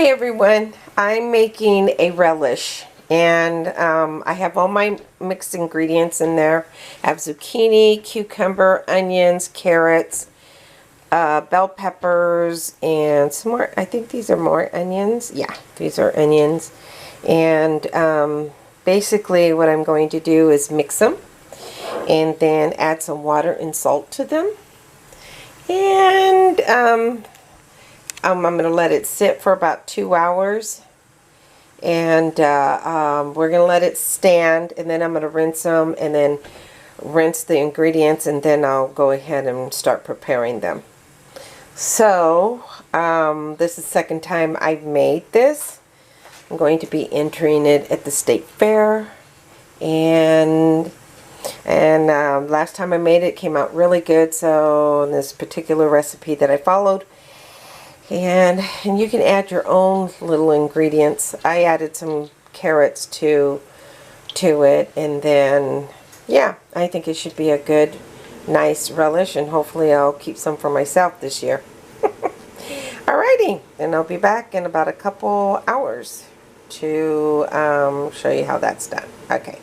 Hi everyone, I'm making a relish and I have all my mixed ingredients in there. I have zucchini, cucumber, onions, carrots, bell peppers, and some more. I think these are more onions. Yeah, these are onions. And basically what I'm going to do is mix them and then add some water and salt to them. And I'm going to let it sit for about 2 hours, and we're going to let it stand, and then I'm going to rinse them, and then rinse the ingredients, and then I'll go ahead and start preparing them. So this is the second time I've made this. I'm going to be entering it at the state fair, and last time I made it came out really good. So in this particular recipe that I followed, and you can add your own little ingredients. I added some carrots to it, and then yeah, I think it should be a good, nice relish, and hopefully I'll keep some for myself this year. Alrighty, and I'll be back in about a couple hours to show you how that's done. Okay.